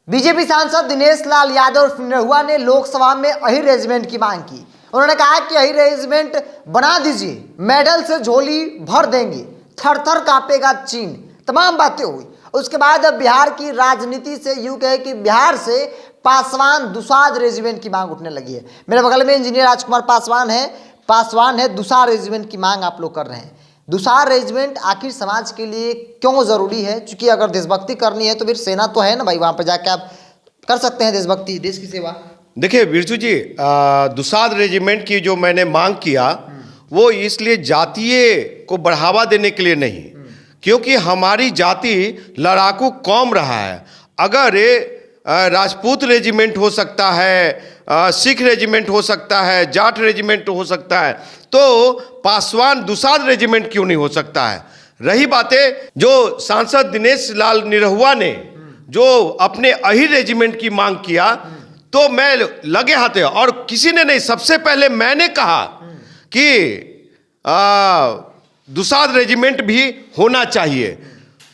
BJP सांसद दिनेश लाल यादव निरहुआ ने लोकसभा में अहिर रेजिमेंट की मांग की। उन्होंने कहा कि अहिर रेजिमेंट बना दीजिए, मेडल से झोली भर देंगे, थर थर कांपेगा चीन। तमाम बातें हुई। उसके बाद अब बिहार की राजनीति से यूं कहे कि बिहार से पासवान दुसाध रेजिमेंट की मांग उठने लगी है। मेरे बगल में इंजीनियर राजकुमार पासवान है दुसाध रेजिमेंट की मांग आप लोग कर रहे हैं। दुसाध रेजिमेंट आखिर समाज के लिए क्यों जरूरी है? क्योंकि अगर देशभक्ति करनी है तो फिर सेना तो है ना भाई, वहां पर जाके आप कर सकते हैं देशभक्ति, देश की सेवा। देखिए बिरजू जी, दुसाध रेजिमेंट की जो मैंने मांग किया वो इसलिए जातीय को बढ़ावा देने के लिए नहीं, क्योंकि हमारी जाति लड़ाकू कौम रहा है। अगर राजपूत रेजिमेंट हो सकता है, सिख रेजिमेंट हो सकता है, जाट रेजिमेंट हो सकता है, तो पासवान दुसाध रेजिमेंट क्यों नहीं हो सकता है। रही बातें जो सांसद दिनेश लाल निरहुआ ने जो अपने अहिर रेजिमेंट की मांग किया, तो मैं लगे हाथे और किसी ने नहीं, सबसे पहले मैंने कहा कि दुसाध रेजिमेंट भी होना चाहिए।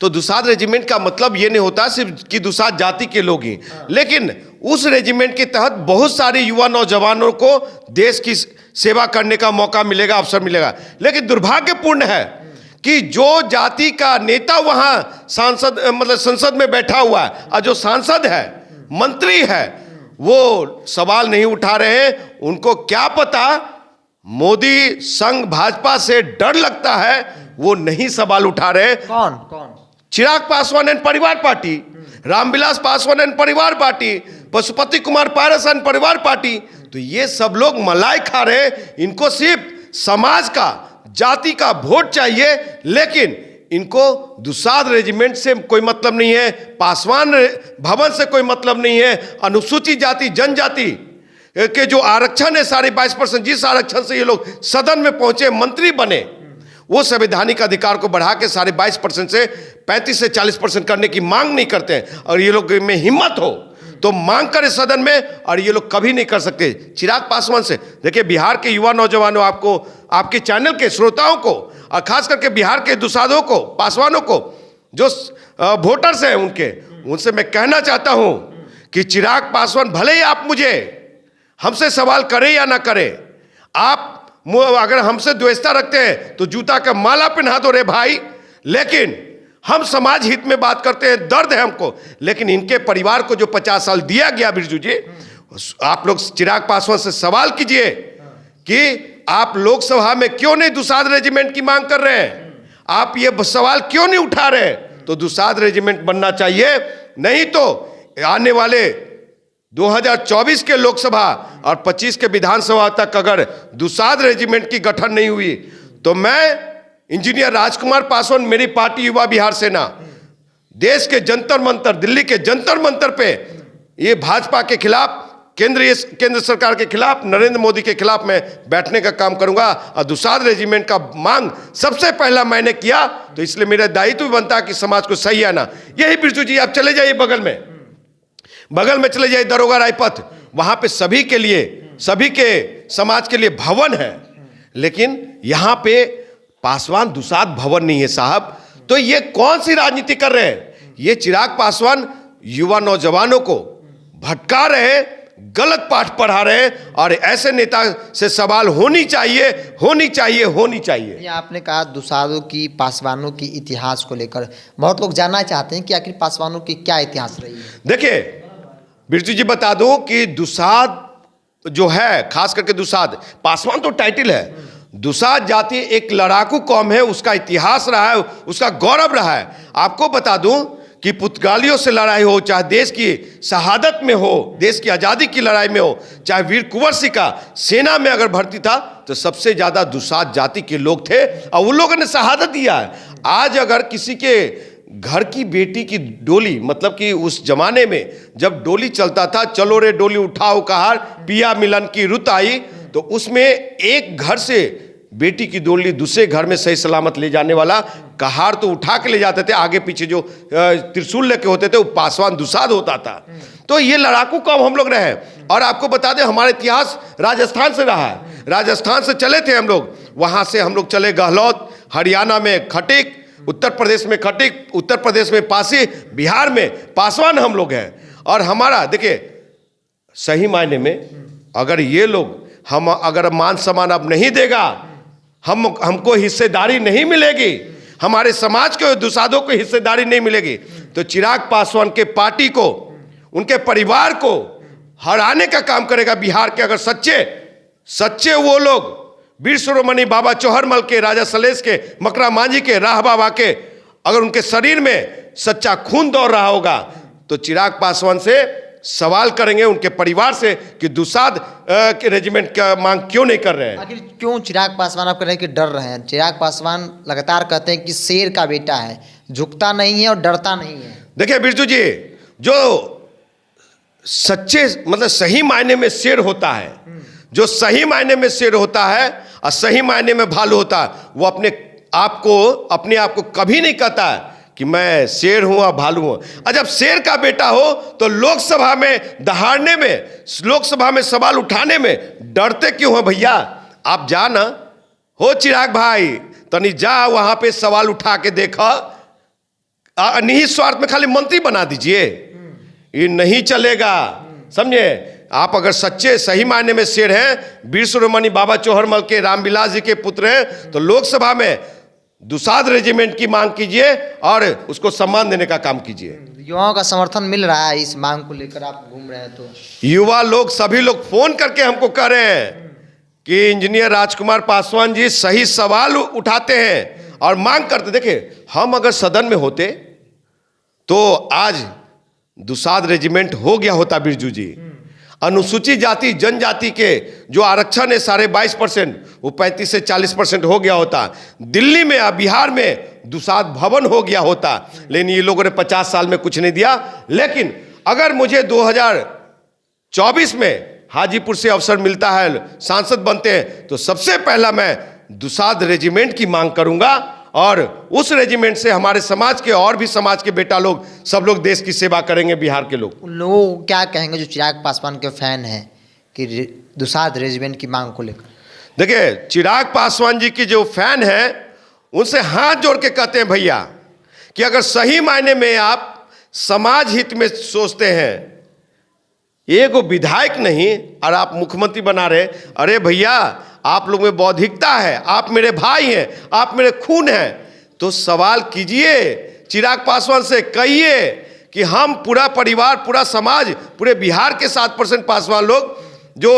तो दुसाध रेजिमेंट का मतलब ये नहीं होता सिर्फ कि दुसाध जाति के लोग ही, लेकिन उस रेजिमेंट के तहत बहुत सारे युवा नौजवानों को देश की सेवा करने का मौका मिलेगा, अवसर मिलेगा। लेकिन दुर्भाग्यपूर्ण है कि जो जाति का नेता वहां संसद में बैठा हुआ है और जो सांसद है, मंत्री है, वो सवाल नहीं उठा रहे हैं। उनको क्या पता मोदी संघ भाजपा से डर लगता है, वो नहीं सवाल उठा रहे। कौन? चिराग पासवान एंड परिवार पार्टी, रामविलास पासवान एंड परिवार पार्टी, पशुपति कुमार पारस एंड परिवार पार्टी। तो ये सब लोग मलाई खा रहे। इनको सिर्फ समाज का, जाति का वोट चाहिए, लेकिन इनको दुसाध रेजिमेंट से कोई मतलब नहीं है, पासवान भवन से कोई मतलब नहीं है। अनुसूचित जाति जनजाति के जो आरक्षण है 22.5%, जिस आरक्षण से ये लोग सदन में पहुंचे, मंत्री बने, वो संवैधानिक अधिकार को बढ़ा के 22.5% से 35 से 40% करने की मांग नहीं करते हैं। और ये लोग में हिम्मत हो तो मांग करे सदन में, और ये लोग कभी नहीं कर सकते। चिराग पासवान से देखिए, बिहार के युवा नौजवानों, आपको, आपके चैनल के श्रोताओं को, और खास करके बिहार के दुसाधों को, पासवानों को, जो वोटर्स हैं उनसे मैं कहना चाहता हूं कि चिराग पासवान, भले ही आप मुझे हमसे सवाल करें या ना करें, आप अगर हमसे द्वेषता रखते हैं तो जूता का माला पहना दो रे भाई। लेकिन हम समाज हित में बात करते हैं, दर्द है हमको। लेकिन इनके परिवार को जो 50 साल दिया गया, बिरजू जी, आप लोग चिराग पासवान से सवाल कीजिए कि आप लोकसभा में क्यों नहीं दुसाध रेजिमेंट की मांग कर रहे हैं। आप ये सवाल क्यों नहीं उठा रहे। तो दुसाध रेजिमेंट बनना चाहिए, नहीं तो आने वाले 2024 के लोकसभा और 25 के विधानसभा तक अगर दुसाध रेजिमेंट की गठन नहीं हुई तो मैं इंजीनियर राजकुमार पासवान, मेरी पार्टी युवा बिहार सेना, देश के जंतर मंतर, दिल्ली के जंतर मंतर पे ये भाजपा के खिलाफ केंद्र सरकार के खिलाफ, नरेंद्र मोदी के खिलाफ मैं बैठने का काम करूंगा। और दुसाध रेजिमेंट का मांग सबसे पहला मैंने किया, तो इसलिए मेरा दायित्व भी बनता है कि समाज को सही आना। यही बिरजू जी, आप चले जाइए बगल में चले जाइए दरोगा रायपथ, वहां पे सभी के लिए, सभी के समाज के लिए भवन है, लेकिन यहां पे पासवान दुसाध भवन नहीं है साहब। तो ये कौन सी राजनीति कर रहे हैं? ये चिराग पासवान युवा नौजवानों को भटका रहे हैं, गलत पाठ पढ़ा रहे हैं, और ऐसे नेता से सवाल होनी चाहिए, होनी चाहिए, होनी चाहिए। ये आपने कहा दुसाधों की, पासवानों की इतिहास को लेकर बहुत लोग जानना चाहते हैं कि आखिर पासवानों की क्या इतिहास रही है। देखिए बिरजू जी, बता दूं कि दुसाध जो है, खास करके दुसाध, पासवान तो टाइटल है, दुसाध जाति एक लड़ाकू कौम है, उसका इतिहास रहा है, उसका गौरव रहा है। आपको बता दूं कि पुर्तगालियों से लड़ाई हो, चाहे देश की शहादत में हो, देश की आज़ादी की लड़ाई में हो, चाहे वीर कुंवर सिंह का सेना में अगर भर्ती था, तो सबसे ज़्यादा दुसाध जाति के लोग थे और उन लोगों ने शहादत दिया है। आज अगर किसी के घर की बेटी की डोली, मतलब कि उस जमाने में जब डोली चलता था, चलो रे डोली उठाओ कहार, पिया मिलन की रुत आई, तो उसमें एक घर से बेटी की डोली दूसरे घर में सही सलामत ले जाने वाला कहार तो उठा के ले जाते थे, आगे पीछे जो त्रिशूल लेके होते थे वो पासवान दुसाध होता था। तो ये लड़ाकू कौम हम लोग रहे। और आपको बता दें, हमारा इतिहास राजस्थान से रहा है, राजस्थान से चले थे हम लोग, वहाँ से हम लोग चले गहलौत, हरियाणा में खटिक, उत्तर प्रदेश में खटिक, उत्तर प्रदेश में पासी, बिहार में पासवान हम लोग हैं। और हमारा देखिए, सही मायने में अगर ये लोग हम अगर मान सम्मान अब नहीं देगा, हमको हिस्सेदारी नहीं मिलेगी, हमारे समाज को, दुसाधों को हिस्सेदारी नहीं मिलेगी, तो चिराग पासवान के पार्टी को, उनके परिवार को हराने का काम करेगा बिहार के। अगर सच्चे वो लोग वीर शिरोमणि बाबा चौहरमल के, राजा सलेश के, मकरा मांझी के, राह बाबा के, अगर उनके शरीर में सच्चा खून दौड़ रहा होगा, तो चिराग पासवान से सवाल करेंगे, उनके परिवार से, कि दुसाध के रेजिमेंट का मांग क्यों नहीं कर रहे हैं। आखिर क्यों चिराग पासवान आप कह रहे हैं कि डर रहे हैं? चिराग पासवान लगातार कहते हैं कि शेर का बेटा है, झुकता नहीं है और डरता नहीं है। देखिए बिरजू जी, जो सच्चे मतलब सही मायने में शेर होता है, जो सही मायने में शेर होता है और सही मायने में भालू होता है, वो अपने आप को कभी नहीं कहता है कि मैं शेर हूं और भालू हूं। और जब शेर का बेटा हो तो लोकसभा में दहाड़ने में, लोकसभा में सवाल उठाने में डरते क्यों हो भैया? आप जा ना हो चिराग भाई, तनी जा वहां पे सवाल उठा के देखा। निहित स्वार्थ में खाली मंत्री बना दीजिए, ये नहीं चलेगा, समझे? आप अगर सच्चे सही मायने में शेर हैं, वीर शिरोमणि बाबा चौहरमल के, रामविलास जी के पुत्र हैं, तो लोकसभा में दुसाध रेजिमेंट की मांग कीजिए और उसको सम्मान देने का काम कीजिए। युवाओं का समर्थन मिल रहा है इस मांग को लेकर, आप घूम रहे हैं तो? युवा लोग, सभी लोग फोन करके हमको कह रहे हैं कि इंजीनियर राजकुमार पासवान जी सही सवाल उठाते हैं और मांग करते। देखिए, हम अगर सदन में होते तो आज दुसाध रेजिमेंट हो गया होता बिरजू जी। अनुसूचित जाति जनजाति के जो आरक्षण है 22.5%, वो 35 से 40% हो गया होता। दिल्ली में या बिहार में दुसाध भवन हो गया होता, लेकिन ये लोगों ने 50 साल में कुछ नहीं दिया। लेकिन अगर मुझे 2024 में हाजीपुर से अवसर मिलता है, सांसद बनते हैं, तो सबसे पहला मैं दुसाध रेजिमेंट की मांग करूंगा और उस रेजिमेंट से हमारे समाज के और भी समाज के बेटा लोग, सब लोग देश की सेवा करेंगे, बिहार के लोग। उन लोगों को क्या कहेंगे जो चिराग पासवान के फैन हैं कि दुसाध रेजिमेंट की मांग को लेकर? देखिए, चिराग पासवान जी की जो फैन हैं, उनसे हाथ जोड़ के कहते हैं भैया कि अगर सही मायने में आप समाज हित में सोचते हैं, एगो विधायक नहीं और आप मुख्यमंत्री बना रहे, अरे भैया आप लोग में बौद्धिकता है, आप मेरे भाई हैं, आप मेरे खून हैं, तो सवाल कीजिए चिराग पासवान से, कहिए कि हम पूरा परिवार, पूरा समाज, पूरे बिहार के 7% पासवान लोग जो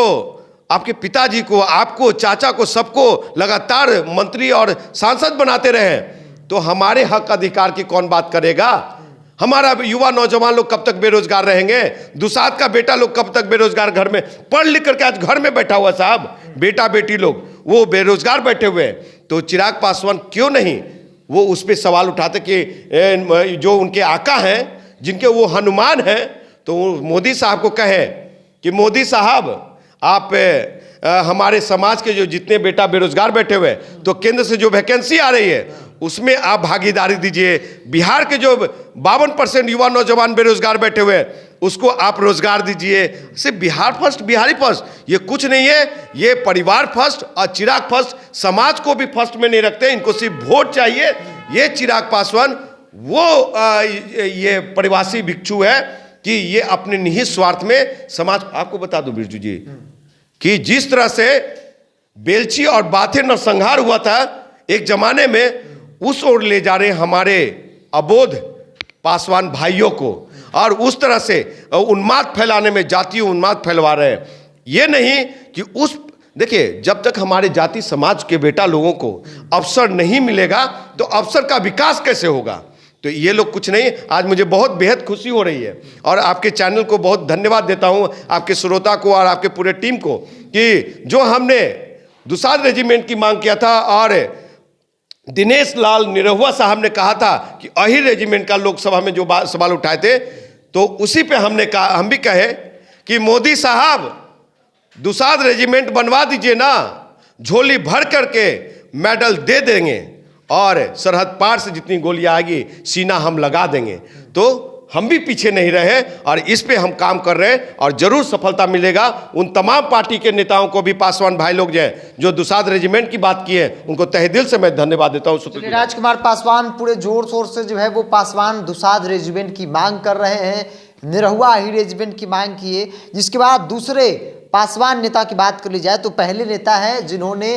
आपके पिताजी को, आपको, चाचा को, सबको लगातार मंत्री और सांसद बनाते रहे, तो हमारे हक अधिकार की कौन बात करेगा? हमारा युवा नौजवान लोग कब तक बेरोजगार रहेंगे? दुसाध का बेटा लोग कब तक बेरोजगार, घर में पढ़ लिख करके आज घर में बैठा हुआ साहब, बेटा बेटी लोग वो बेरोजगार बैठे हुए हैं। तो चिराग पासवान क्यों नहीं वो उस पर सवाल उठाते कि जो उनके आका हैं, जिनके वो हनुमान हैं, तो मोदी साहब को कहे कि मोदी साहब आप हमारे समाज के जो जितने बेटा बेरोजगार बैठे हुए हैं, तो केंद्र से जो वैकेंसी आ रही है उसमें आप भागीदारी दीजिए। बिहार के जो 52% युवा नौजवान बेरोजगार बैठे हुए हैं उसको आप रोजगार दीजिए। सिर्फ बिहार फर्स्ट, बिहारी फर्स्ट ये कुछ नहीं है, ये परिवार फर्स्ट और चिराग फर्स्ट, समाज को भी फर्स्ट में नहीं रखते, इनको सिर्फ वोट चाहिए। ये चिराग पासवान वो ये परिवासी भिक्षु है कि ये अपने निहित स्वार्थ में समाज, आपको बता दूं बिरजू जी कि जिस तरह से बेलछी और बाथे नरसंहार हुआ था एक जमाने में, उस ओर ले जा रहे हमारे अबोध पासवान भाइयों को, और उस तरह से उन्माद फैलाने में जातीय उन्माद फैलवा रहे हैं। ये नहीं कि उस, देखिए जब तक हमारे जाति समाज के बेटा लोगों को अवसर नहीं मिलेगा तो अवसर का विकास कैसे होगा। तो ये लोग कुछ नहीं। आज मुझे बहुत बेहद खुशी हो रही है और आपके चैनल को बहुत धन्यवाद देता हूं, आपके श्रोता को और आपके पूरे टीम को, कि जो हमने दुसाध रेजिमेंट की मांग किया था और दिनेश लाल निरहुआ साहब ने कहा था कि अहिर रेजिमेंट का लोकसभा में जो सवाल उठाए थे, तो उसी पे हमने कहा, हम भी कहे कि मोदी साहब दुसाध रेजिमेंट बनवा दीजिए ना, झोली भर करके मेडल दे देंगे और सरहद पार से जितनी गोलियां आएगी सीना हम लगा देंगे। तो हम भी पीछे नहीं रहे और इस पे हम काम कर रहे हैं और जरूर सफलता मिलेगा। उन तमाम पार्टी के नेताओं को भी, पासवान भाई लोग जो दुसाध रेजिमेंट की बात की है, उनको तहे दिल से मैं धन्यवाद देता हूँ। राजकुमार पासवान पूरे जोर शोर से जो है वो पासवान दुसाध रेजिमेंट की मांग कर रहे हैं, निरहुआ अहिर रेजिमेंट की मांग की है। जिसके बाद दूसरे पासवान नेता की बात कर ली जाए तो पहले नेता है जिन्होंने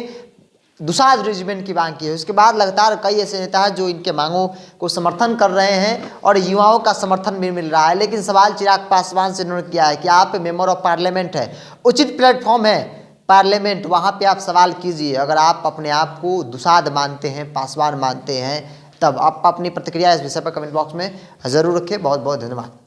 दुसाध रेजिमेंट की मांग की है। उसके बाद लगातार कई ऐसे नेता हैं जो इनके मांगों को समर्थन कर रहे हैं और युवाओं का समर्थन भी मिल रहा है। लेकिन सवाल चिराग पासवान से उन्होंने किया है कि आप मेंबर ऑफ पार्लियामेंट है, उचित प्लेटफॉर्म है पार्लियामेंट, वहाँ पे आप सवाल कीजिए। अगर आप अपने आप को दुसाध मानते हैं, पासवान मानते हैं, तब आप अपनी प्रतिक्रिया इस विषय पर कमेंट बॉक्स में ज़रूर रखें। बहुत बहुत धन्यवाद।